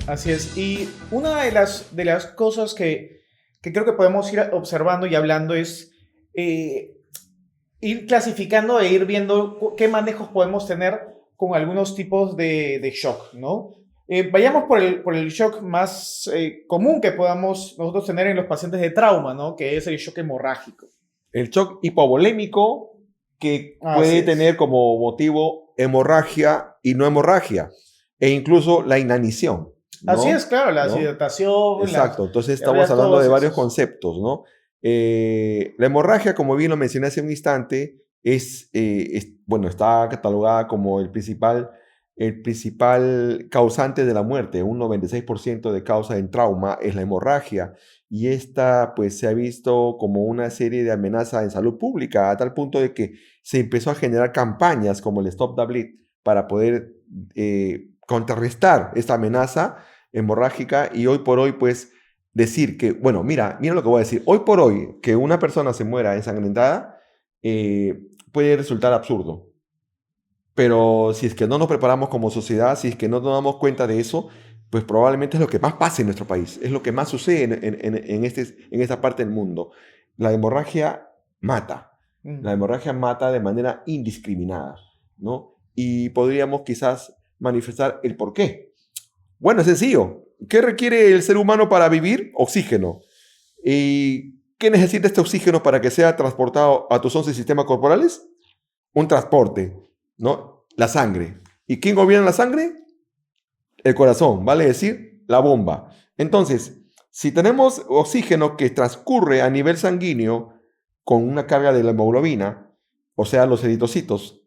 Así es. Y una de las cosas que creo que podemos ir observando y hablando es ir clasificando e ir viendo qué manejos podemos tener con algunos tipos de shock, ¿no? Vayamos por el shock más común que podamos nosotros tener en los pacientes de trauma, ¿no? Que es el shock hemorrágico. El shock hipovolémico que puede Así es. tener como motivo hemorragia y no hemorragia, e incluso la inanición, ¿no? Así es, claro, la ¿no? deshidratación. Exacto, entonces estamos diarrea, hablando de todos varios esos. conceptos, ¿no? La hemorragia, como bien lo mencioné hace un instante, bueno, está catalogada como el principal causante de la muerte. Un 96% de causa en trauma es la hemorragia. Y esta, pues, se ha visto como una serie de amenazas en salud pública, a tal punto de que se empezó a generar campañas como el Stop the Bleed para poder contrarrestar esta amenaza hemorrágica. Y hoy por hoy, pues, decir que, bueno, mira lo que voy a decir. Hoy por hoy, que una persona se muera ensangrentada puede resultar absurdo. Pero si es que no nos preparamos como sociedad, si es que no nos damos cuenta de eso, pues probablemente es lo que más pasa en nuestro país, es lo que más sucede en esta parte del mundo. La hemorragia mata. La hemorragia mata de manera indiscriminada, ¿no? Y podríamos quizás manifestar el por qué. Bueno, es sencillo. ¿Qué requiere el ser humano para vivir? Oxígeno. ¿Y qué necesita este oxígeno para que sea transportado a tus 11 sistemas corporales? Un transporte, ¿no? La sangre. ¿Y quién gobierna la sangre? El corazón, vale decir, la bomba. Entonces, si tenemos oxígeno que transcurre a nivel sanguíneo con una carga de la hemoglobina, o sea, los eritrocitos,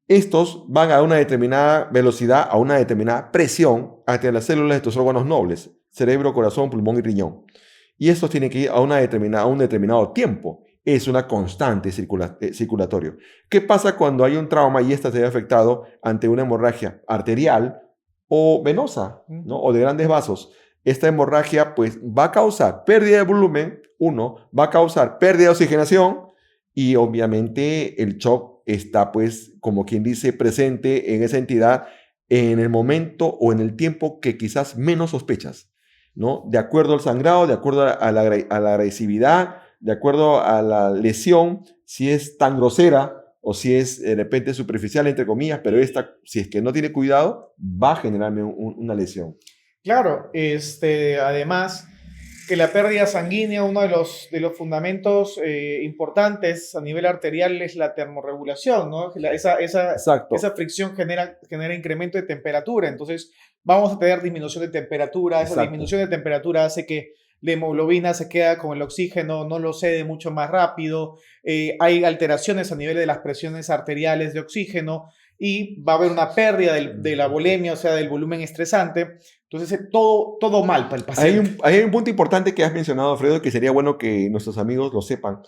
estos van a una determinada velocidad, a una determinada presión hacia las células de tus órganos nobles, cerebro, corazón, pulmón y riñón. Y estos tienen que ir a un determinado tiempo. Es una constante circulatorio. ¿Qué pasa cuando hay un trauma y ésta se ve afectado ante una hemorragia arterial o venosa, ¿no? O de grandes vasos? Esta hemorragia, pues, va a causar pérdida de volumen, va a causar pérdida de oxigenación y obviamente el shock está, pues, como quien dice, presente en esa entidad en el momento o en el tiempo que quizás menos sospechas, ¿no? De acuerdo al sangrado, de acuerdo a la agresividad, de acuerdo a la lesión, si es tan grosera o si es de repente superficial, entre comillas, pero esta, si es que no tiene cuidado, va a generarme una lesión. Claro, además que la pérdida sanguínea, uno de los fundamentos importantes a nivel arterial es la termorregulación, ¿no? Exacto. Esa fricción genera incremento de temperatura, entonces vamos a tener disminución de temperatura, esa Exacto. disminución de temperatura hace que la hemoglobina se queda con el oxígeno, no lo cede mucho más rápido, hay alteraciones a nivel de las presiones arteriales de oxígeno y va a haber una pérdida de la volemia, o sea, del volumen estresante. Entonces, todo mal para el paciente. Hay un punto importante que has mencionado, Alfredo, que sería bueno que nuestros amigos lo sepan.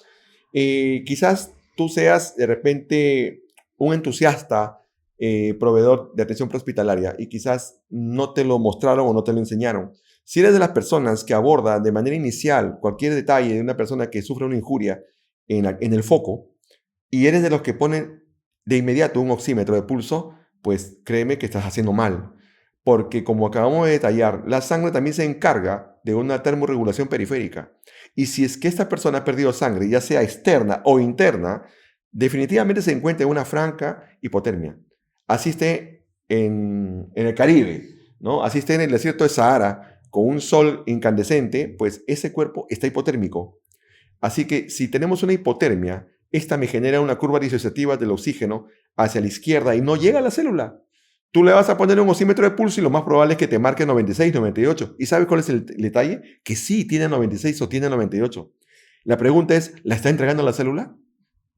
Quizás tú seas de repente un entusiasta proveedor de atención prehospitalaria y quizás no te lo mostraron o no te lo enseñaron. Si eres de las personas que aborda de manera inicial cualquier detalle de una persona que sufre una injuria en el foco y eres de los que ponen de inmediato un oxímetro de pulso, pues créeme que estás haciendo mal. Porque como acabamos de detallar, la sangre también se encarga de una termorregulación periférica. Y si es que esta persona ha perdido sangre, ya sea externa o interna, definitivamente se encuentra en una franca hipotermia. Así esté en el Caribe, ¿no? Así esté en el desierto de Sahara, con un sol incandescente, pues ese cuerpo está hipotérmico. Así que si tenemos una hipotermia, esta me genera una curva disociativa del oxígeno hacia la izquierda y no llega a la célula. Tú le vas a poner un oxímetro de pulso y lo más probable es que te marque 96, 98. ¿Y sabes cuál es el detalle? Que sí, tiene 96 o tiene 98. La pregunta es, ¿la está entregando la célula?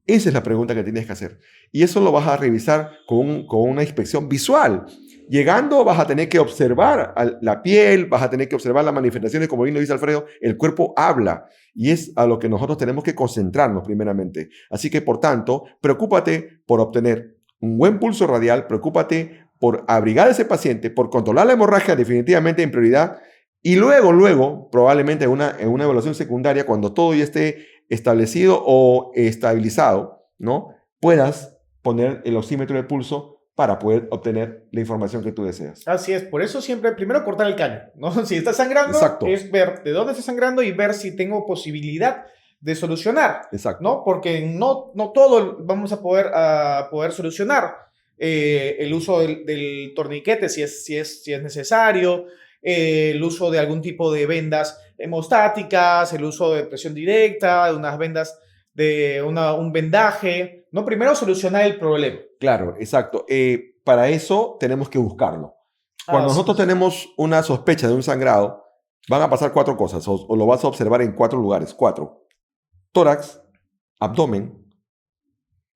Esa es la pregunta que tienes que hacer. Y eso lo vas a revisar con una inspección visual. Llegando vas a tener que observar la piel, vas a tener que observar las manifestaciones, como bien lo dice Alfredo, el cuerpo habla y es a lo que nosotros tenemos que concentrarnos primeramente. Así que, por tanto, preocúpate por obtener un buen pulso radial, preocúpate por abrigar a ese paciente, por controlar la hemorragia definitivamente en prioridad y luego, probablemente en una evaluación secundaria, cuando todo ya esté establecido o estabilizado, ¿no? Puedas poner el oxímetro de pulso para poder obtener la información que tú deseas. Así es, por eso siempre primero cortar el caño, ¿no? Si está sangrando, Exacto. es ver de dónde está sangrando y ver si tengo posibilidad de solucionar, Exacto. ¿no? Porque no todo vamos a poder solucionar. El uso del torniquete, si es necesario, el uso de algún tipo de vendas hemostáticas, el uso de presión directa, de unas vendas, un vendaje, ¿no? Primero solucionar el problema. Claro, exacto. Para eso tenemos que buscarlo. Cuando nosotros tenemos una sospecha de un sangrado, van a pasar 4 cosas, o lo vas a observar en 4 lugares. 4. Tórax, abdomen,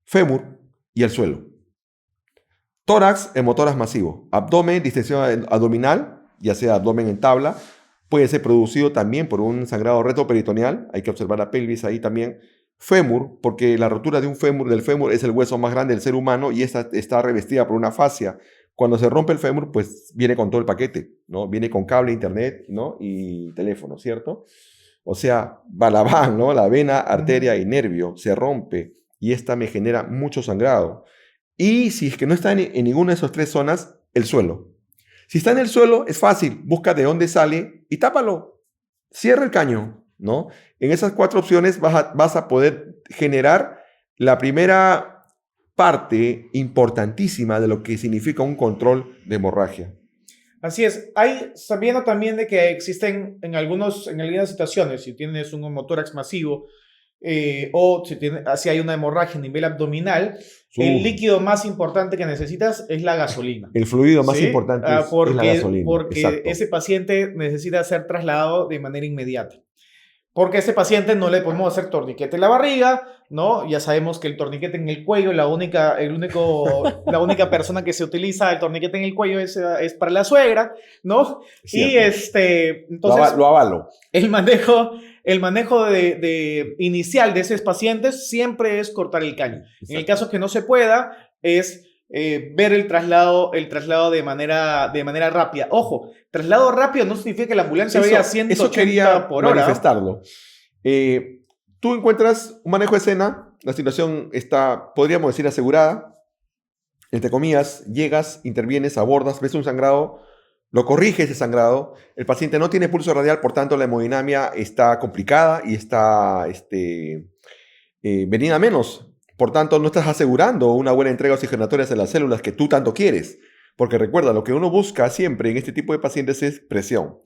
fémur y el suelo. Tórax, hemotórax masivo. Abdomen, distensión abdominal, ya sea abdomen en tabla. Puede ser producido también por un sangrado retroperitoneal. Hay que observar la pelvis ahí también. Fémur, porque la rotura del fémur es el hueso más grande del ser humano y esta está revestida por una fascia. Cuando se rompe el fémur, pues viene con todo el paquete, ¿no? Viene con cable, internet, ¿no? Y teléfono, ¿cierto? O sea, balabán, ¿no? La vena, arteria y nervio se rompe y esta me genera mucho sangrado. Y si es que no está en ninguna de esas 3 zonas, el suelo. Si está en el suelo, es fácil, busca de dónde sale y tápalo. Cierra el caño, ¿no? En esas 4 opciones vas a poder generar la primera parte importantísima de lo que significa un control de hemorragia. Así es. Hay sabiendo también de que existen en algunas situaciones, si tienes un hemotórax masivo o si hay una hemorragia a nivel abdominal, el líquido más importante que necesitas es la gasolina. El fluido más importante es la gasolina. Porque exacto. Ese paciente necesita ser trasladado de manera inmediata. Porque a ese paciente no le podemos hacer torniquete en la barriga, ¿no? Ya sabemos que el torniquete en el cuello, la única persona que se utiliza el torniquete en el cuello es para la suegra, ¿no? Cierto. Y entonces lo avalo. El manejo inicial de esos pacientes siempre es cortar el caño. Exacto. En el caso que no se pueda, es ver el traslado de manera rápida. Ojo, traslado rápido no significa que la ambulancia vaya a 180 por hora. Manifestarlo. Tú encuentras un manejo de escena, la situación está, podríamos decir, asegurada. Entre comillas, llegas, intervienes, abordas, ves un sangrado, lo corriges ese sangrado. El paciente no tiene pulso radial, por tanto la hemodinamia está complicada y está venida menos. Por tanto, no estás asegurando una buena entrega oxigenatoria a las células que tú tanto quieres. Porque recuerda, lo que uno busca siempre en este tipo de pacientes es presión.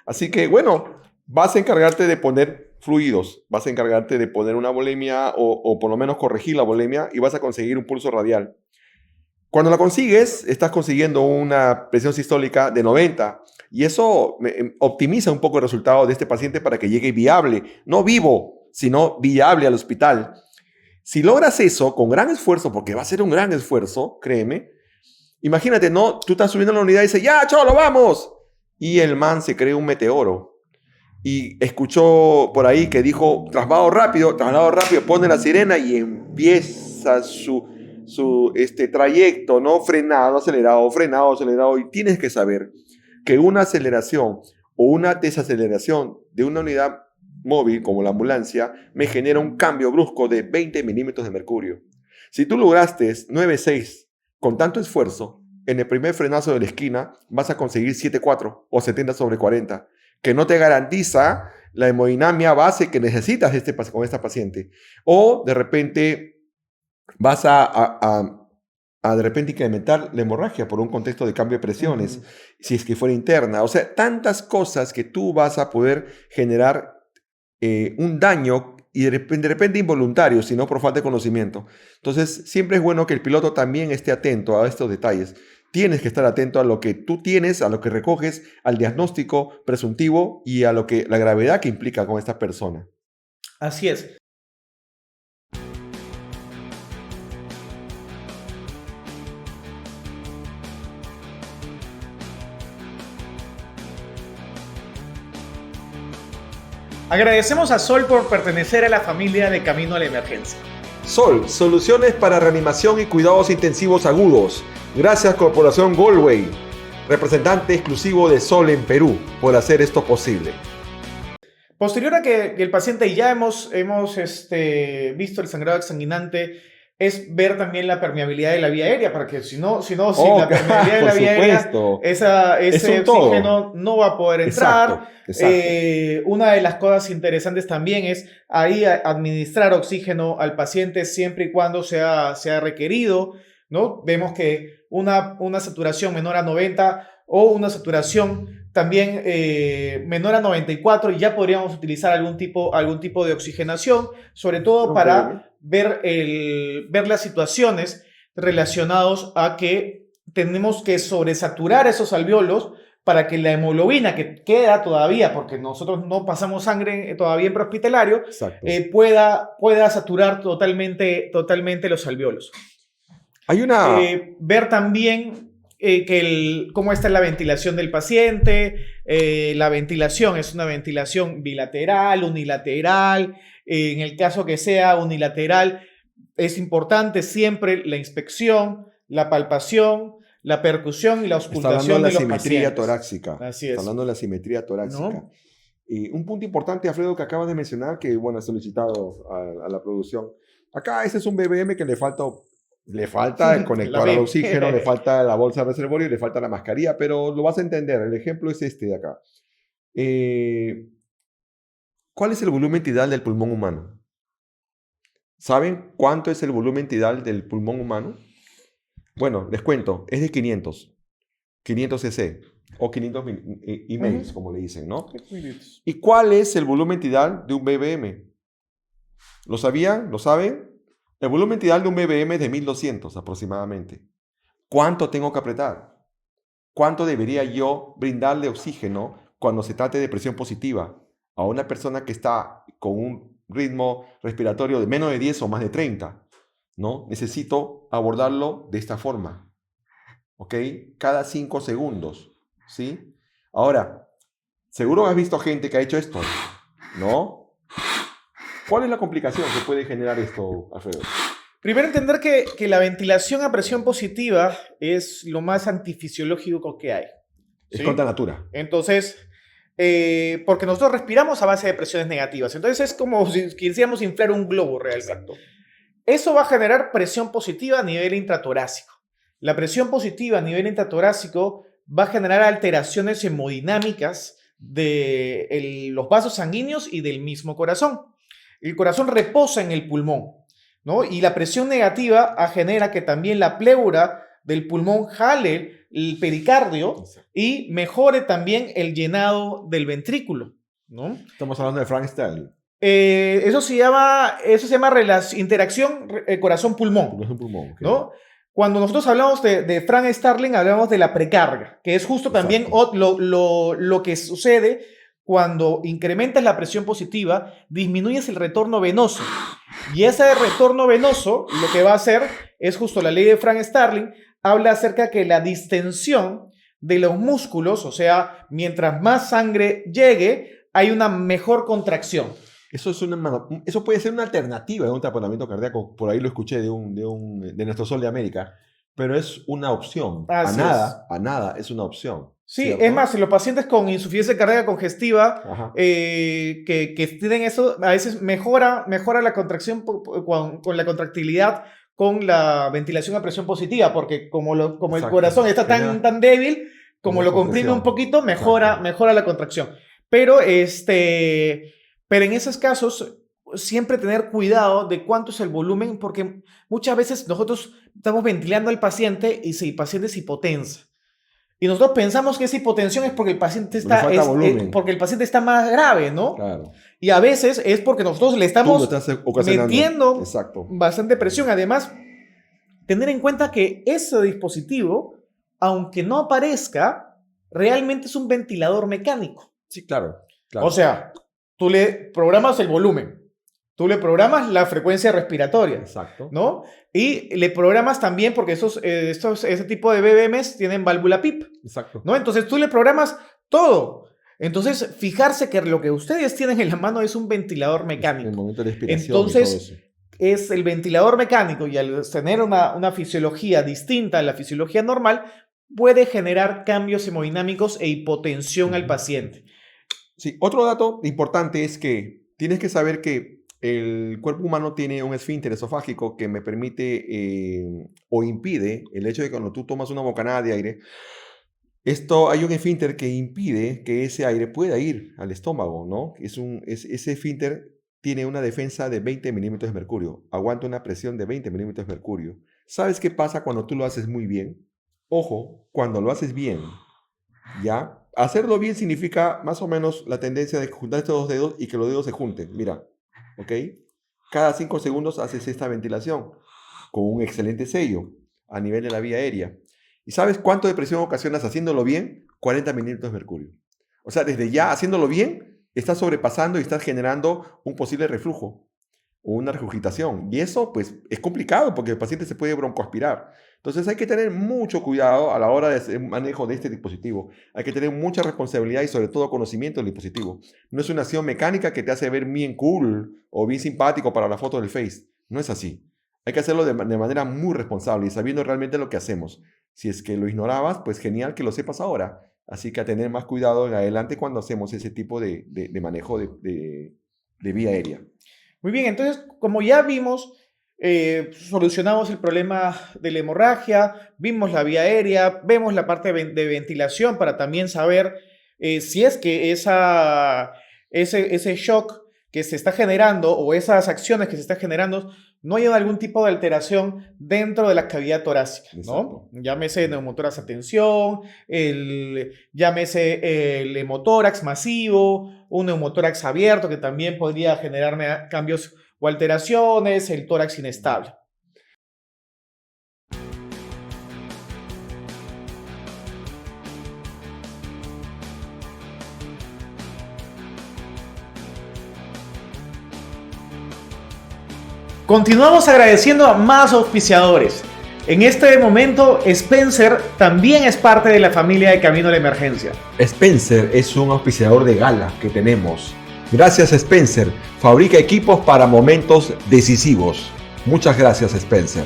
Así que, bueno, vas a encargarte de poner fluidos, vas a encargarte de poner una volemia o por lo menos corregir la volemia y vas a conseguir un pulso radial. Cuando la consigues, estás consiguiendo una presión sistólica de 90 y eso optimiza un poco el resultado de este paciente para que llegue viable, no vivo, sino viable al hospital. Si logras eso con gran esfuerzo, porque va a ser un gran esfuerzo, créeme, imagínate, ¿no? Tú estás subiendo a la unidad y dices, ¡ya, cholo, vamos! Y el man se cree un meteoro. Y escuchó por ahí que dijo, traslado rápido, pone la sirena y empieza su trayecto, ¿no? Frenado, acelerado. Y tienes que saber que una aceleración o una desaceleración de una unidad móvil como la ambulancia me genera un cambio brusco de 20 milímetros de mercurio. Si tú lograste 9.6 con tanto esfuerzo, en el primer frenazo de la esquina vas a conseguir 7.4 o 70/40, que no te garantiza la hemodinamia base que necesitas con esta paciente. O de repente vas a de repente incrementar la hemorragia por un contexto de cambio de presiones, si es que fuera interna. O sea, tantas cosas que tú vas a poder generar un daño y de repente involuntario, sino por falta de conocimiento. Entonces, siempre es bueno que el piloto también esté atento a estos detalles. Tienes que estar atento a lo que tú tienes, a lo que recoges, al diagnóstico presuntivo y a la gravedad que implica con esta persona. Así es. Agradecemos a Sol por pertenecer a la familia de Camino a la Emergencia. Sol, soluciones para reanimación y cuidados intensivos agudos. Gracias Corporación Galway, representante exclusivo de Sol en Perú, por hacer esto posible. Posterior a que el paciente ya hemos visto el sangrado exsanguinante, es ver también la permeabilidad de la vía aérea, para que si la permeabilidad de la vía aérea, ese oxígeno no va a poder entrar. Exacto. Una de las cosas interesantes también es ahí administrar oxígeno al paciente siempre y cuando sea requerido, ¿no? Vemos que una saturación menor a 90 o una saturación también menor a 94, y ya podríamos utilizar algún tipo de oxigenación, sobre todo para ver las situaciones relacionadas a que tenemos que sobresaturar esos alvéolos para que la hemoglobina que queda todavía, porque nosotros no pasamos sangre todavía en prehospitalario, pueda saturar totalmente los alvéolos. Ver también cómo está la ventilación del paciente. La ventilación es una ventilación bilateral, unilateral. En el caso que sea unilateral, es importante siempre la inspección, la palpación, la percusión y la auscultación de los pacientes. Simetría torácica. Así es. Está hablando de la simetría torácica. ¿No? Y un punto importante, Alfredo, que acabas de mencionar, que bueno, has solicitado a la producción. Acá ese es un BBM que le falta el conector al oxígeno, le falta la bolsa de reservorio y le falta la mascarilla, pero lo vas a entender. El ejemplo es este de acá. ¿Cuál es el volumen tidal del pulmón humano? ¿Saben cuánto es el volumen tidal del pulmón humano? Bueno, les cuento, es de 500 cc o 500 emails, como le dicen, ¿no? ¿Y cuál es el volumen tidal de un BBM? ¿Lo sabían? ¿Lo saben? El volumen tidal de un BBM es de 1200 aproximadamente. ¿Cuánto tengo que apretar? ¿Cuánto debería yo brindarle oxígeno cuando se trate de presión positiva a una persona que está con un ritmo respiratorio de menos de 10 o más de 30? ¿No? Necesito abordarlo de esta forma, ¿ok? Cada 5 segundos, ¿sí? Ahora, seguro has visto gente que ha hecho esto, ¿no? ¿Cuál es la complicación que puede generar esto, Alfredo? Primero, entender que la ventilación a presión positiva es lo más antifisiológico que hay. Es contra natura. Entonces, porque nosotros respiramos a base de presiones negativas. Entonces, es como si quisiéramos inflar un globo realmente. Exacto. Eso va a generar presión positiva a nivel intratorácico. La presión positiva a nivel intratorácico va a generar alteraciones hemodinámicas de los vasos sanguíneos y del mismo corazón. El corazón reposa en el pulmón, ¿no? Y la presión negativa genera que también la pleura del pulmón jale el pericardio y mejore también el llenado del ventrículo, ¿no? Estamos hablando de Frank Starling. Eso se llama interacción corazón-pulmón, Okay. ¿no? Cuando nosotros hablamos de Frank Starling, hablamos de la precarga, que es justo también lo que sucede cuando incrementas la presión positiva, disminuyes el retorno venoso. Y ese retorno venoso lo que va a hacer es justo la ley de Frank Starling, habla acerca que la distensión de los músculos, o sea, mientras más sangre llegue, hay una mejor contracción. Eso puede ser una alternativa de un taponamiento cardíaco. Por ahí lo escuché de nuestro Sol de América. Pero es una opción. A nada es una opción. Sí, ¿cierto? Es más, en los pacientes con insuficiencia cardíaca congestiva que tienen eso, a veces mejora la contracción con la contractilidad con la ventilación a presión positiva, porque como el corazón está tan débil, como lo comprime un poquito, mejora la contracción. Pero en esos casos, siempre tener cuidado de cuánto es el volumen, porque muchas veces nosotros estamos ventilando al paciente y si el paciente es hipotensa. Y nosotros pensamos que esa hipotensión es porque el paciente está más grave, ¿no? Claro. Y a veces es porque nosotros le estamos metiendo bastante presión. Además, tener en cuenta que ese dispositivo, aunque no aparezca, realmente es un ventilador mecánico. Sí, claro. O sea, tú le programas el volumen, tú le programas la frecuencia respiratoria, exacto, ¿no? Y le programas también, porque ese tipo de BBMs tienen válvula PIP, exacto, ¿no? Entonces tú le programas todo. Entonces, fijarse que lo que ustedes tienen en la mano es un ventilador El mecánico. momento de expiración y todo Entonces, eso. es el ventilador mecánico y al tener una fisiología distinta a la fisiología normal, puede generar cambios hemodinámicos e hipotensión al Ujú. paciente. Sí, otro dato importante es que tienes que saber que el cuerpo humano tiene un esfínter esofágico que me permite o impide el hecho de que cuando tú tomas una bocanada de aire, hay un esfínter que impide que ese aire pueda ir al estómago, ¿no? Ese esfínter tiene una defensa de 20 milímetros de mercurio, aguanta una presión de 20 milímetros de mercurio. ¿Sabes qué pasa cuando tú lo haces muy bien? Ojo, cuando lo haces bien, ¿ya? Hacerlo bien significa más o menos la tendencia de juntar estos dos dedos y que los dedos se junten. Mira, ¿ok? Cada 5 segundos haces esta ventilación con un excelente sello a nivel de la vía aérea. ¿Y sabes cuánto de presión ocasionas haciéndolo bien? 40 milímetros de mercurio. O sea, desde ya haciéndolo bien, estás sobrepasando y estás generando un posible reflujo o una regurgitación. Y eso, pues, es complicado porque el paciente se puede broncoaspirar. Entonces hay que tener mucho cuidado a la hora de hacer manejo de este dispositivo. Hay que tener mucha responsabilidad y sobre todo conocimiento del dispositivo. No es una acción mecánica que te hace ver bien cool o bien simpático para la foto del Face. No es así. Hay que hacerlo de manera muy responsable y sabiendo realmente lo que hacemos. Si es que lo ignorabas, pues genial que lo sepas ahora. Así que a tener más cuidado en adelante cuando hacemos ese tipo de manejo de vía aérea. Muy bien, entonces, como ya vimos, solucionamos el problema de la hemorragia, vimos la vía aérea, vemos la parte de ventilación para también saber si es que ese shock que se está generando o esas acciones que se están generando no hay algún tipo de alteración dentro de la cavidad torácica, ¿no? Exacto. Llámese neumotórax a tensión, llámese el hemotórax masivo, un neumotórax abierto que también podría generarme cambios o alteraciones, el tórax inestable. Continuamos agradeciendo a más auspiciadores. En este momento, Spencer también es parte de la familia de Camino a la Emergencia. Spencer es un auspiciador de gala que tenemos. Gracias Spencer, fabrica equipos para momentos decisivos. Muchas gracias Spencer.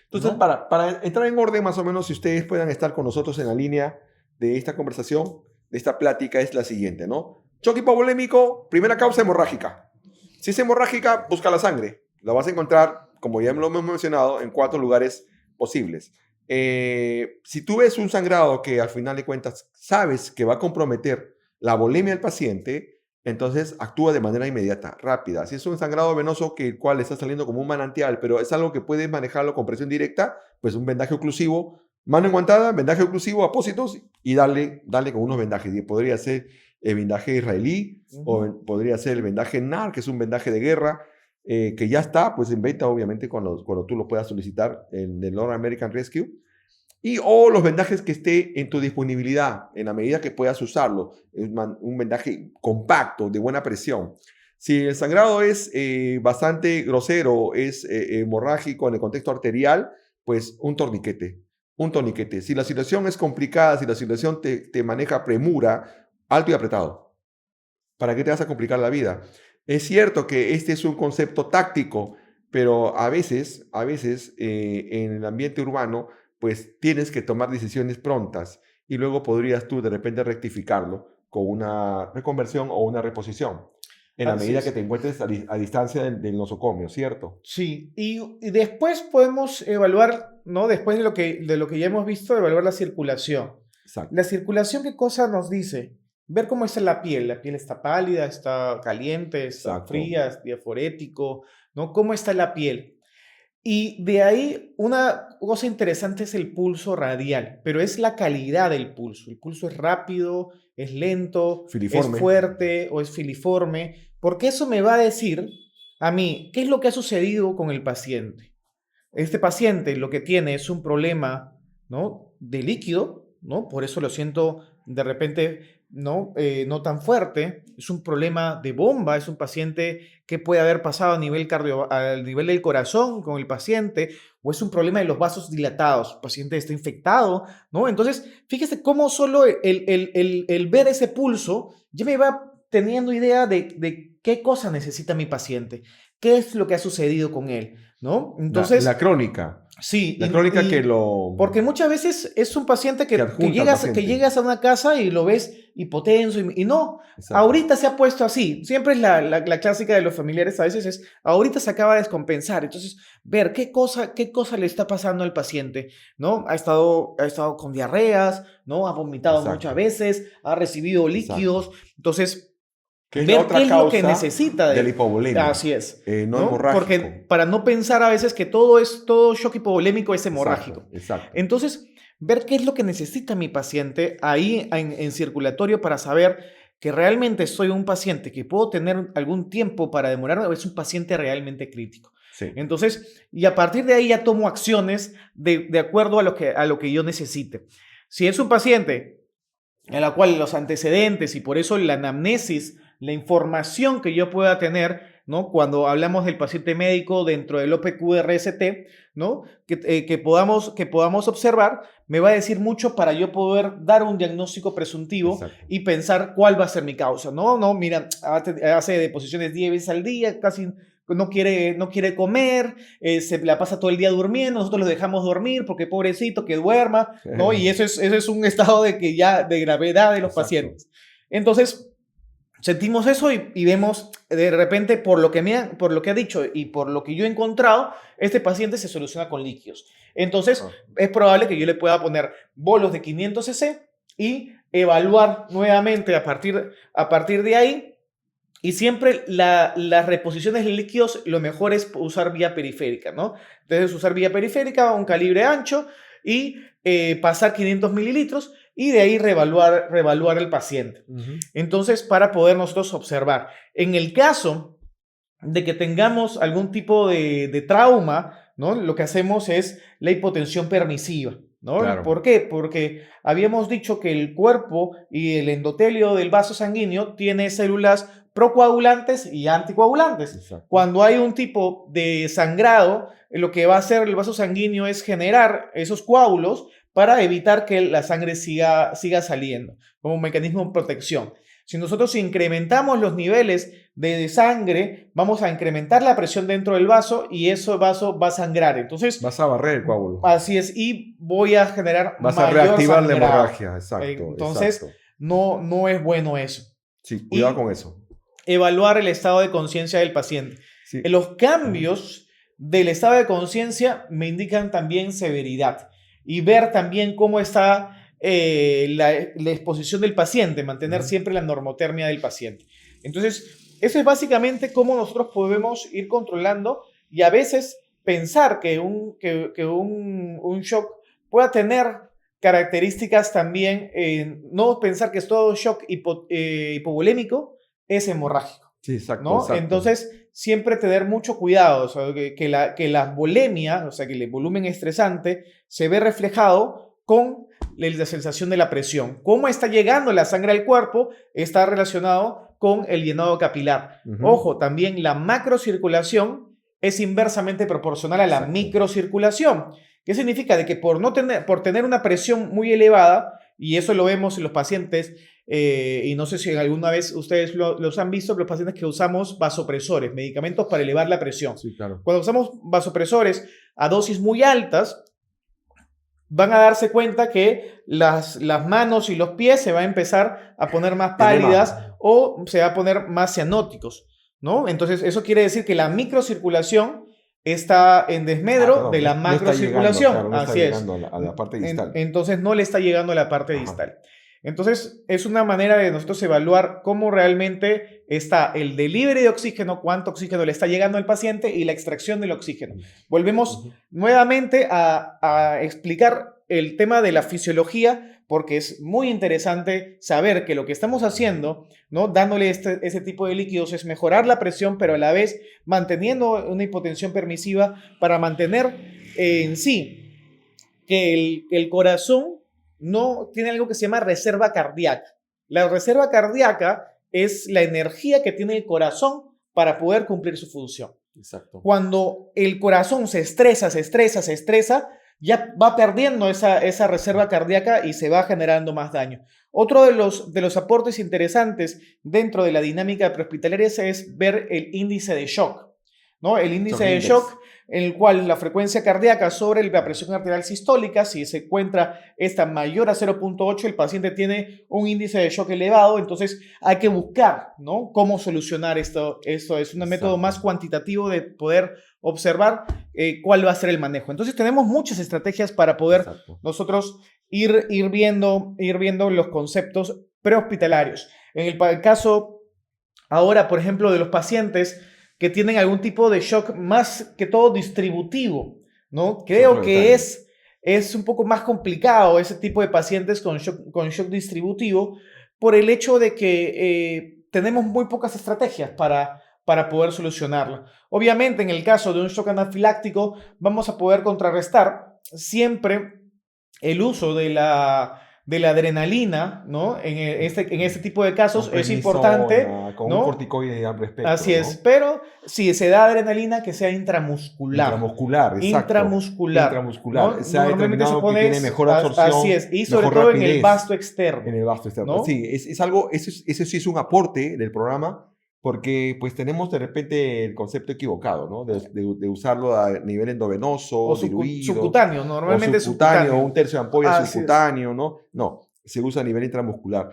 Entonces, ¿No? para entrar en orden más o menos, si ustedes puedan estar con nosotros en la línea de esta conversación, de esta plática, es la siguiente, ¿no? Choque hipovolémico, primera causa hemorrágica. Si es hemorrágica, busca la sangre. La vas a encontrar, como ya lo hemos mencionado, en 4 lugares posibles. Si tú ves un sangrado que al final de cuentas sabes que va a comprometer la volemia del paciente, entonces actúa de manera inmediata, rápida. Si es un sangrado venoso que el cual está saliendo como un manantial, pero es algo que puedes manejarlo con presión directa, pues un vendaje oclusivo, mano enguantada, vendaje oclusivo, apósitos y darle con unos vendajes. Y podría ser el vendaje israelí o podría ser el vendaje NAR, que es un vendaje de guerra, que ya está pues en venta obviamente cuando tú lo puedas solicitar en el North American Rescue. O los vendajes que esté en tu disponibilidad, en la medida que puedas usarlo. Un vendaje compacto, de buena presión. Si el sangrado es bastante grosero, es hemorrágico en el contexto arterial, pues un torniquete. Un torniquete. Si la situación es complicada, si la situación te maneja premura, alto y apretado. ¿Para qué te vas a complicar la vida? Es cierto que este es un concepto táctico, pero a veces en el ambiente urbano, pues tienes que tomar decisiones prontas y luego podrías tú de repente rectificarlo con una reconversión o una reposición, en la Así medida que es. te encuentres a distancia del nosocomio, ¿cierto? Sí, y después podemos evaluar, ¿no? Después de lo que ya hemos visto, evaluar la circulación. La Exacto, circulación, ¿qué cosa nos dice? Ver cómo está la piel. La piel está pálida, está caliente, está exacto. fría, es diaforético, ¿no? ¿Cómo está la piel? Y de ahí una cosa interesante es el pulso radial, pero es la calidad del pulso. El pulso es rápido, es lento, es Filiforme. fuerte o es filiforme, porque eso me va a decir a mí qué es lo que ha sucedido con el paciente. Este paciente lo que tiene es un problema, ¿no? De líquido, ¿no? Por eso lo siento de repente ¿no? No tan fuerte, es un problema de bomba, es un paciente que puede haber pasado al nivel del corazón con el paciente, o es un problema de los vasos dilatados, el paciente está infectado, ¿no? Entonces, fíjese cómo solo el ver ese pulso ya me va teniendo idea de qué cosa necesita mi paciente, qué es lo que ha sucedido con él, ¿no? La Entonces, crónica. sí, La crónica porque muchas veces es un paciente que que adjunta al llegas, que paciente. llegas a una casa y lo ves hipotenso y no, Exacto. ahorita se ha puesto así. Siempre es la clásica de los familiares a veces es, ahorita se acaba de descompensar. Entonces, ver qué cosa le está pasando al paciente, ¿no? Ha estado con diarreas, ¿no? Ha vomitado muchas Exacto. veces, ha recibido Exacto. líquidos. Entonces, Que es la ver otra qué es lo que causa necesita de la hipovolemia, Así es, no ¿no? hemorrágico. Porque para no pensar a veces que todo shock hipovolémico es hemorrágico. Exacto. Entonces, ver qué es lo que necesita mi paciente ahí en circulatorio para saber que realmente soy un paciente que puedo tener algún tiempo para demorarme o es un paciente realmente crítico. Sí. Entonces, y a partir de ahí ya tomo acciones de acuerdo a lo que yo necesite. Si es un paciente en la cual los antecedentes y por eso la anamnesis, la información que yo pueda tener, ¿no? Cuando hablamos del paciente médico dentro del OPQ-RST, ¿no? Que podamos observar, me va a decir mucho para yo poder dar un diagnóstico presuntivo. Exacto. Y pensar cuál va a ser mi causa. No, mira, hace deposiciones 10 veces al día, casi no quiere comer, se la pasa todo el día durmiendo, nosotros lo dejamos dormir porque pobrecito, que duerma, ¿no? Y eso es un estado de gravedad de los Exacto. pacientes. Entonces, sentimos eso y vemos de repente por lo que ha dicho y por lo que yo he encontrado, este paciente se soluciona con líquidos. Entonces, es probable que yo le pueda poner bolos de 500 cc y evaluar nuevamente a partir de ahí. Y siempre las reposiciones de líquidos, lo mejor es usar vía periférica, ¿no? Entonces, usar vía periférica, un calibre ancho y pasar 500 mililitros y de ahí reevaluar el paciente. Entonces, para poder nosotros observar. En el caso de que tengamos algún tipo de trauma, ¿no? Lo que hacemos es la hipotensión permisiva, ¿no? Claro. ¿Por qué? Porque habíamos dicho que el cuerpo y el endotelio del vaso sanguíneo tiene células procoagulantes y anticoagulantes. Exacto. Cuando hay un tipo de sangrado, lo que va a hacer el vaso sanguíneo es generar esos coágulos para evitar que la sangre siga saliendo, como un mecanismo de protección. Si nosotros incrementamos los niveles de sangre, vamos a incrementar la presión dentro del vaso y ese vaso va a sangrar. Entonces, vas a barrer el coágulo. Así es, y voy a generar vas a reactivar la hemorragia. Exacto. Entonces, exacto. No es bueno eso. Sí, cuidado con eso. Evaluar el estado de conciencia del paciente. Sí. Los cambios del estado de conciencia me indican también severidad y ver también cómo está la exposición del paciente, mantener siempre la normotermia del paciente. Entonces, eso es básicamente cómo nosotros podemos ir controlando y a veces pensar que un shock pueda tener características también, no pensar que es todo shock hipovolémico es hemorrágico. Sí, exacto, ¿no? exacto. Entonces, siempre tener mucho cuidado, o sea, que la volemia, o sea, que el volumen estresante, se ve reflejado con la sensación de la presión. Cómo está llegando la sangre al cuerpo está relacionado con el llenado capilar. Ojo, también la macrocirculación es inversamente proporcional a la microcirculación. ¿Qué significa? De que por tener una presión muy elevada, y eso lo vemos en los pacientes, y no sé si alguna vez ustedes los han visto, los pacientes que usamos vasopresores, medicamentos para elevar la presión. Sí, claro. Cuando usamos vasopresores a dosis muy altas, van a darse cuenta que las manos y los pies se van a empezar a poner más pálidas o se va a poner más cianóticos, ¿no? Entonces, eso quiere decir que la microcirculación está en desmedro de la macrocirculación. No está llegando a la parte distal. Entonces, no le está llegando a la parte distal. Entonces, es una manera de nosotros evaluar cómo realmente está el delivery de oxígeno, cuánto oxígeno le está llegando al paciente y la extracción del oxígeno. Volvemos nuevamente a explicar el tema de la fisiología, porque es muy interesante saber que lo que estamos haciendo, ¿no? Dándole ese tipo de líquidos es mejorar la presión, pero a la vez manteniendo una hipotensión permisiva para mantener en sí que el corazón no tiene algo que se llama reserva cardíaca, La reserva cardíaca es la energía que tiene el corazón para poder cumplir su función. Exacto. Cuando el corazón se estresa, ya va perdiendo esa reserva cardíaca y se va generando más daño. Otro de los aportes interesantes dentro de la dinámica prehospitalaria es ver el índice de shock, ¿no? El índice de shock, en el cual la frecuencia cardíaca sobre la presión arterial sistólica, si se encuentra esta mayor a 0.8, el paciente tiene un índice de shock elevado, entonces hay que buscar, ¿no?, cómo solucionar esto. Esto es un método más cuantitativo de poder observar cuál va a ser el manejo. Entonces tenemos muchas estrategias para poder nosotros ir viendo los conceptos prehospitalarios. En el caso ahora, por ejemplo, de los pacientes que tienen algún tipo de shock más que todo distributivo, ¿no? Creo que es un poco más complicado ese tipo de pacientes con shock distributivo por el hecho de que tenemos muy pocas estrategias para poder solucionarlo. Obviamente, en el caso de un shock anafiláctico, vamos a poder contrarrestar siempre el uso de la adrenalina, ¿no? En este tipo de casos es importante, con ¿no?, un corticoide al respecto. Así es, ¿no?, pero si se da adrenalina, que sea intramuscular. Intramuscular, exacto. Intramuscular. ¿No? Se ha determinado que tiene mejor absorción. Así es, y sobre todo en el vasto externo. En el vasto externo, ¿no? Sí, es algo, eso sí es un aporte del programa, porque pues tenemos de repente el concepto equivocado, ¿no? De usarlo a nivel endovenoso, o diluido. Subcutáneo, normalmente o subcutáneo. Un tercio de ampolla subcutáneo, ¿no? No, se usa a nivel intramuscular.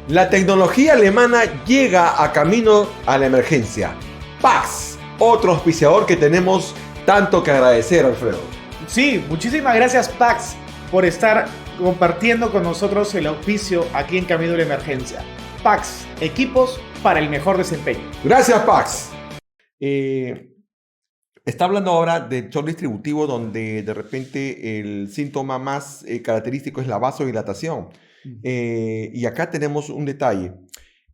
La tecnología alemana llega a camino a la emergencia. PAX, otro auspiciador que tenemos tanto que agradecer, Alfredo. Sí, muchísimas gracias, PAX, por estar compartiendo con nosotros el auspicio aquí en Camino a la Emergencia. PAX, equipos para el mejor desempeño. Gracias, PAX. Está hablando ahora de shock distributivo, donde de repente el síntoma más característico es la vasodilatación. Y acá tenemos un detalle.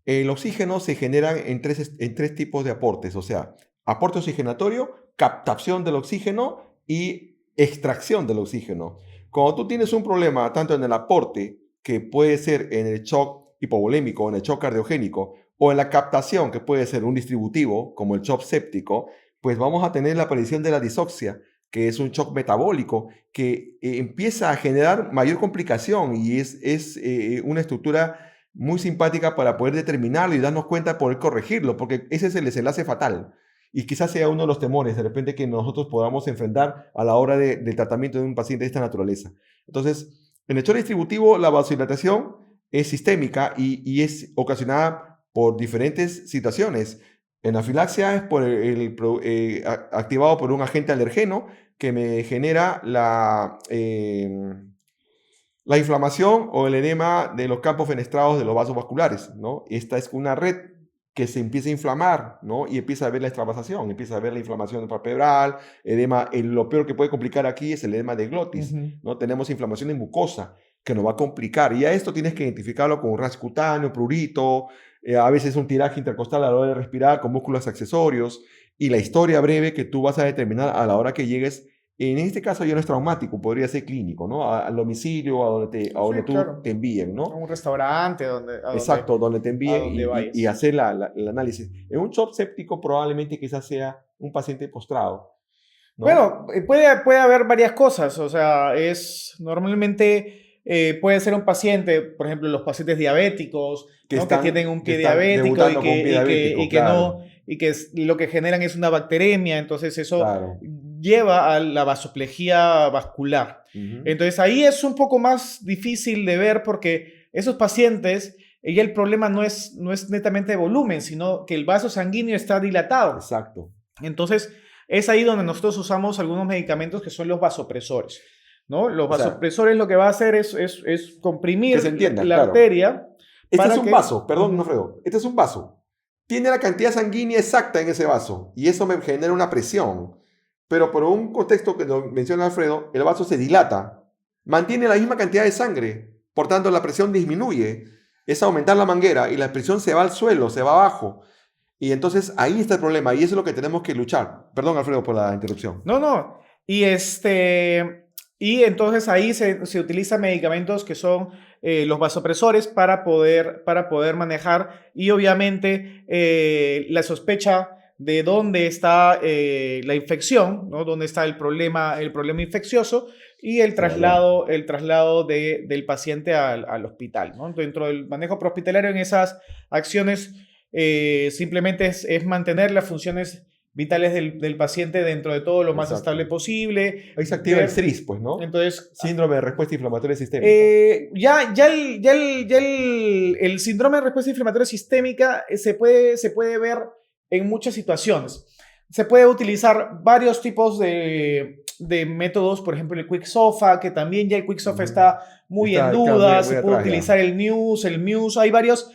El oxígeno se genera en tres tipos de aportes, o sea, aporte oxigenatorio, captación del oxígeno y extracción del oxígeno. Cuando tú tienes un problema tanto en el aporte, que puede ser en el shock hipovolémico o en el shock cardiogénico, o en la captación, que puede ser un distributivo, como el shock séptico, pues vamos a tener la aparición de la disoxia, que es un shock metabólico que empieza a generar mayor complicación y es una estructura muy simpática para poder determinarlo y darnos cuenta de poder corregirlo, porque ese es el desenlace fatal. Y quizás sea uno de los temores de repente que nosotros podamos enfrentar a la hora del tratamiento de un paciente de esta naturaleza. Entonces, en el shock distributivo, la vasodilatación es sistémica y es ocasionada por diferentes situaciones. En afilaxia es activado por un agente alergeno que me genera la inflamación o el edema de los campos fenestrados de los vasos vasculares, ¿no? Esta es una red que se empieza a inflamar, ¿no? Y empieza a ver la extravasación, empieza a ver la inflamación palpebral, edema. Lo peor que puede complicar aquí es el edema de glotis, ¿no? Tenemos inflamación en mucosa que nos va a complicar. Y a esto tienes que identificarlo con un rash cutáneo, prurito, a veces un tiraje intercostal a la hora de respirar con músculos accesorios, y la historia breve que tú vas a determinar a la hora que llegues. En este caso ya no es traumático, podría ser clínico, ¿no? Al domicilio, a donde tú te envíen, ¿no? A un restaurante, Exacto, donde te envíen y hacer el análisis. En un shock séptico probablemente quizás sea un paciente postrado, ¿no? Bueno, puede haber varias cosas, o sea, normalmente puede ser un paciente, por ejemplo, los pacientes diabéticos, ¿no?, que tienen un pie diabético y que lo que generan es una bacteremia, entonces eso lleva a la vasoplejía vascular. Entonces ahí es un poco más difícil de ver porque esos pacientes, ya el problema no es netamente de volumen, sino que el vaso sanguíneo está dilatado. Exacto. Entonces es ahí donde nosotros usamos algunos medicamentos que son los vasopresores, ¿no? Los vasopresores lo que va a hacer es comprimir la arteria. Este es un vaso, perdón, Alfredo. Este es un vaso. Tiene la cantidad sanguínea exacta en ese vaso y eso me genera una presión. Pero por un contexto que lo menciona Alfredo, el vaso se dilata, mantiene la misma cantidad de sangre, por tanto la presión disminuye. es aumentar la manguera y la presión se va al suelo, se va abajo. Y entonces ahí está el problema y eso es lo que tenemos que luchar. Perdón, Alfredo, por la interrupción. No, no. Y entonces ahí se utilizan medicamentos que son los vasopresores para poder manejar y obviamente la sospecha de dónde está la infección, ¿no? Dónde está el problema infeccioso y el traslado del paciente al hospital, ¿no? Dentro del manejo prehospitalario en esas acciones simplemente es mantener las funciones vitales del paciente dentro de todo lo más Exacto. estable posible. Ahí se activa el SRIS, pues, ¿no? Entonces, Síndrome de respuesta inflamatoria sistémica. El síndrome de respuesta inflamatoria sistémica se puede ver en muchas situaciones. Se puede utilizar varios tipos de métodos, por ejemplo el Quick-SOFA, que también ya el Quick-SOFA está muy en duda, se puede utilizar el NEWS, el MUSE, hay varios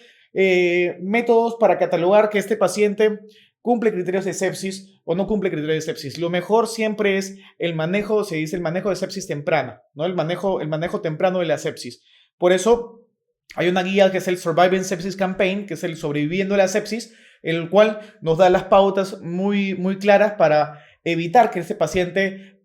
métodos para catalogar que este paciente cumple criterios de sepsis o no cumple criterios de sepsis. Lo mejor siempre es el manejo, se dice el manejo de sepsis temprana, ¿no? El manejo temprano de la sepsis. Por eso hay una guía que es el Surviving Sepsis Campaign, que es el Sobreviviendo a la Sepsis, el cual nos da las pautas muy, muy claras para evitar que este paciente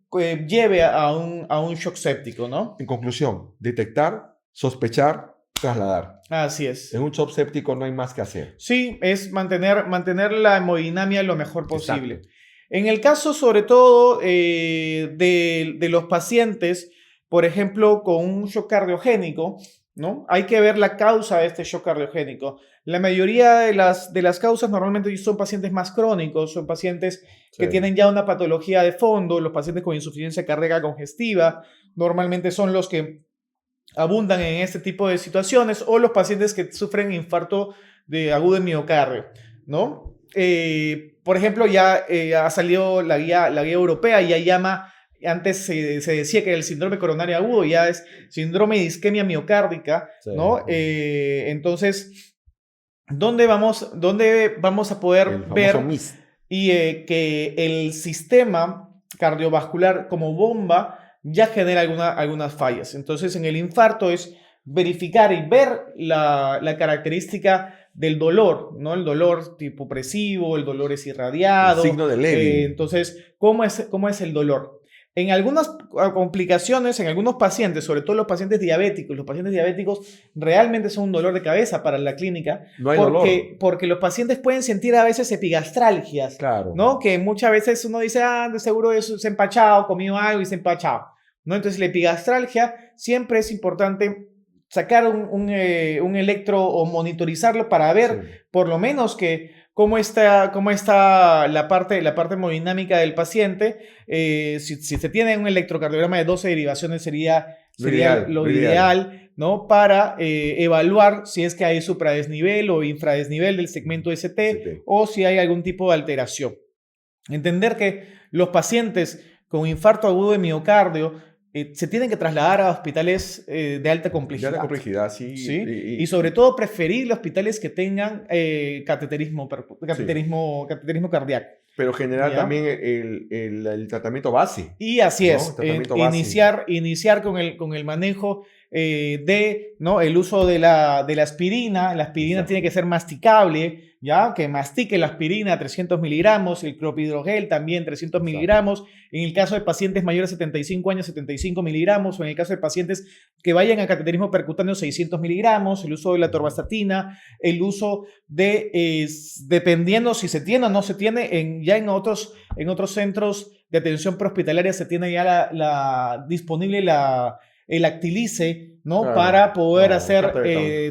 lleve a un shock séptico, ¿no? En conclusión, detectar, sospechar, trasladar. Así es. En un shock séptico no hay más que hacer. Sí, es mantener la hemodinamia lo mejor posible. Exacto. En el caso, sobre todo, de los pacientes, por ejemplo, con un shock cardiogénico, ¿no? Hay que ver la causa de este shock cardiogénico. La mayoría de las causas normalmente son pacientes más crónicos, son pacientes que tienen ya una patología de fondo, los pacientes con insuficiencia cardíaca congestiva, normalmente son los que abundan en este tipo de situaciones, o los pacientes que sufren infarto agudo de miocardio, ¿no? Por ejemplo, ya ha salido la guía europea, ya llama, antes se decía que el síndrome coronario agudo ya es síndrome de isquemia miocárdica, ¿no? Entonces, ¿dónde vamos a poder ver que el sistema cardiovascular como bomba ya genera algunas fallas? Entonces, en el infarto es verificar y ver la característica del dolor, ¿no? El dolor tipo opresivo, el dolor es irradiado. El signo de Levy. Entonces, ¿cómo es el dolor? En algunas complicaciones, en algunos pacientes, sobre todo los pacientes diabéticos realmente son un dolor de cabeza para la clínica. No hay dolor. Porque los pacientes pueden sentir a veces epigastralgias, claro, ¿no? Que muchas veces uno dice, de seguro se ha empachado, comido algo y se ha empachado, ¿no? Entonces la epigastralgia siempre es importante sacar un electro o monitorizarlo para ver por lo menos cómo está la parte hemodinámica del paciente. Si se tiene un electrocardiograma de 12 derivaciones sería lo ideal, ¿no? Para evaluar si es que hay supradesnivel o infradesnivel del segmento ST o si hay algún tipo de alteración. Entender que los pacientes con infarto agudo de miocardio se tienen que trasladar a hospitales de alta complejidad. De alta complejidad, sí. Y sobre todo preferir hospitales que tengan cateterismo cardíaco. Pero generar también el tratamiento base. Y así es, base. iniciar con el manejo ¿no? el uso de la aspirina. La aspirina tiene que ser masticable, ¿ya? Que mastique la aspirina 300 miligramos, el clopidogrel también 300 miligramos. En el caso de pacientes mayores de 75 años, 75 miligramos, o en el caso de pacientes que vayan a cateterismo percutáneo, 600 miligramos, el uso de la atorvastatina, el uso dependiendo si se tiene o no se tiene, ya en otros centros de atención prehospitalaria se tiene ya disponible el Actilice, ¿no? Para poder hacer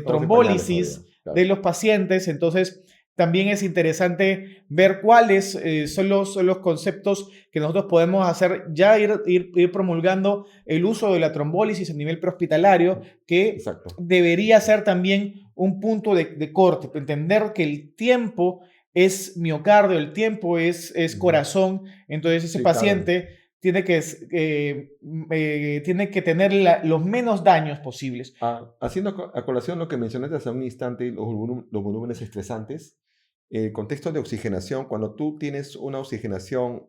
trombólisis de los pacientes. Entonces, también es interesante ver cuáles son los conceptos que nosotros podemos hacer, ya ir promulgando el uso de la trombólisis a nivel prehospitalario, que debería ser también un punto de corte, entender que el tiempo es miocardio, el tiempo es corazón, entonces ese paciente tiene que tener los menos daños posibles. Haciendo a colación lo que mencionaste hace un instante, los volúmenes estresantes, el contexto de oxigenación, cuando tú tienes una oxigenación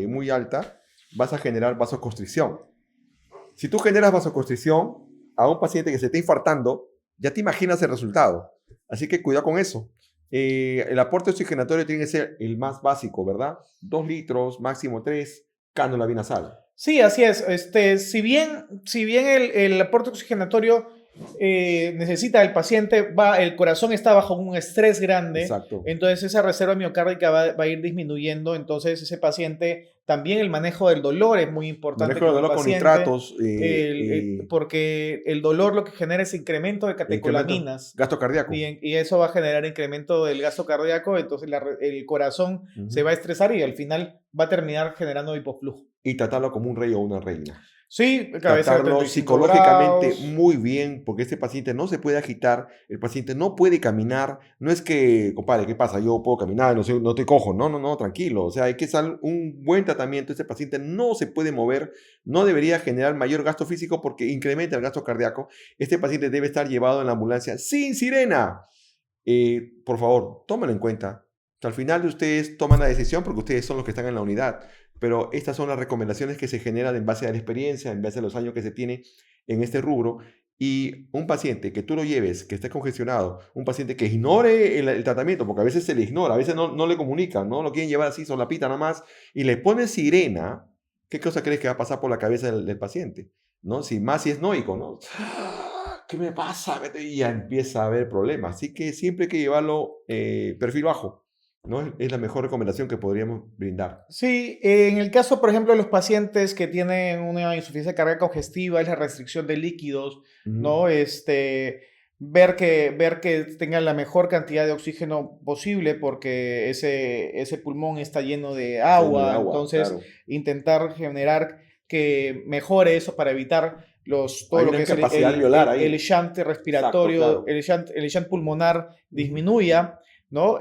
muy alta, vas a generar vasoconstricción. Si tú generas vasoconstricción a un paciente que se está infartando, ya te imaginas el resultado. Así que cuidado con eso. El aporte oxigenatorio tiene que ser el más básico, ¿verdad? 2 litros, máximo 3, cánula binasal. Sí, así es. Si bien el aporte oxigenatorio necesita el paciente, el corazón está bajo un estrés grande, Exacto. entonces esa reserva miocárdica va a ir disminuyendo, entonces ese paciente, también el manejo del dolor es muy importante. Manejo del dolor con nitratos. Porque el dolor lo que genera es incremento de catecolaminas. Gasto cardíaco. Y eso va a generar incremento del gasto cardíaco, entonces el corazón se va a estresar y al final va a terminar generando hipoflujo. Y tratarlo como un rey o una reina. Sí, tratarlo psicológicamente muy bien, porque este paciente no se puede agitar, el paciente no puede caminar, no es que, compadre, ¿qué pasa? Yo puedo caminar, no te cojo, no, tranquilo, o sea, hay que hacer un buen tratamiento, este paciente no se puede mover, no debería generar mayor gasto físico porque incrementa el gasto cardíaco, este paciente debe estar llevado en la ambulancia sin sirena. Por favor, tómenlo en cuenta. Al final ustedes toman la decisión porque ustedes son los que están en la unidad, pero estas son las recomendaciones que se generan en base a la experiencia, en base a los años que se tiene en este rubro. Y un paciente que tú lo lleves, que esté congestionado, un paciente que ignore el tratamiento, porque a veces se le ignora, a veces no le comunican, no lo quieren llevar así, solapita nada más, y le pones sirena, ¿qué cosa crees que va a pasar por la cabeza del paciente? ¿No? Si es noico, ¿no? ¿Qué me pasa? Y ya empieza a haber problemas. Así que siempre hay que llevarlo perfil bajo, ¿no? Es la mejor recomendación que podríamos brindar. Sí, en el caso, por ejemplo, de los pacientes que tienen una insuficiencia cardíaca congestiva, es la restricción de líquidos, ¿no? Ver que tengan la mejor cantidad de oxígeno posible porque ese pulmón está lleno de agua, entonces claro. Intentar generar que mejore eso para evitar todo lo que es el shunt respiratorio, exacto, claro. el shunt pulmonar disminuya, ¿no?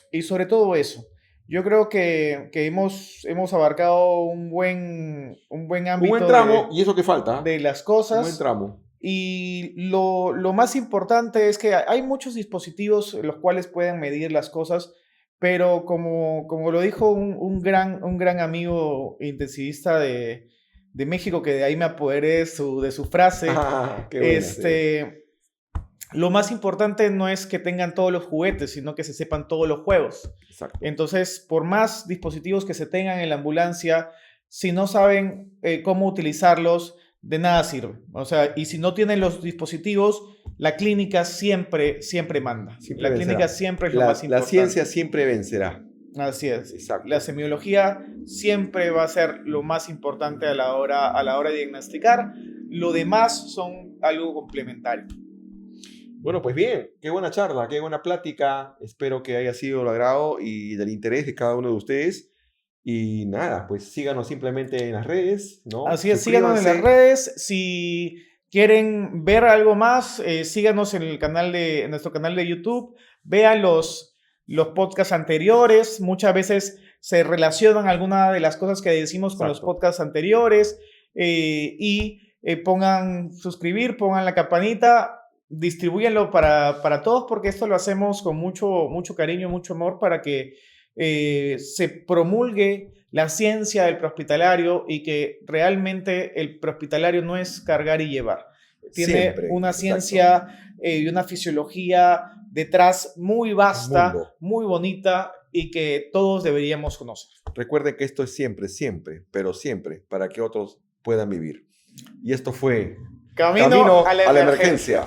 Y sobre todo eso, yo creo que hemos abarcado un buen ámbito. Un buen tramo, y eso que falta. De las cosas. Un buen tramo. Y lo más importante es que hay muchos dispositivos en los cuales pueden medir las cosas, pero como lo dijo un gran amigo intensivista de México, que de ahí me apoderé de su frase, qué buena, sí. Lo más importante no es que tengan todos los juguetes, sino que se sepan todos los juegos. Exacto. Entonces, por más dispositivos que se tengan en la ambulancia, si no saben cómo utilizarlos, de nada sirve. O sea, y si no tienen los dispositivos, la clínica siempre manda. Siempre la vencerá. Clínica siempre es lo más importante. La ciencia siempre vencerá. Así es. Exacto. La semiología siempre va a ser lo más importante a la hora de diagnosticar. Lo demás son algo complementario. Bueno, pues bien, qué buena charla, qué buena plática. Espero que haya sido del agrado y del interés de cada uno de ustedes. Y nada, pues síganos simplemente en las redes, ¿no? Así es, síganos en las redes. Si quieren ver algo más, síganos en nuestro canal de YouTube. Vean los podcasts anteriores. Muchas veces se relacionan algunas de las cosas que decimos con los podcasts anteriores. Pongan suscribir, pongan la campanita. Distribúyanlo para todos porque esto lo hacemos con mucho cariño, mucho amor para que se promulgue la ciencia del prehospitalario y que realmente el prehospitalario no es cargar y llevar. Tiene una ciencia y una fisiología detrás muy vasta, muy bonita y que todos deberíamos conocer. Recuerden que esto es siempre, pero siempre para que otros puedan vivir. Y esto fue Camino a la emergencia.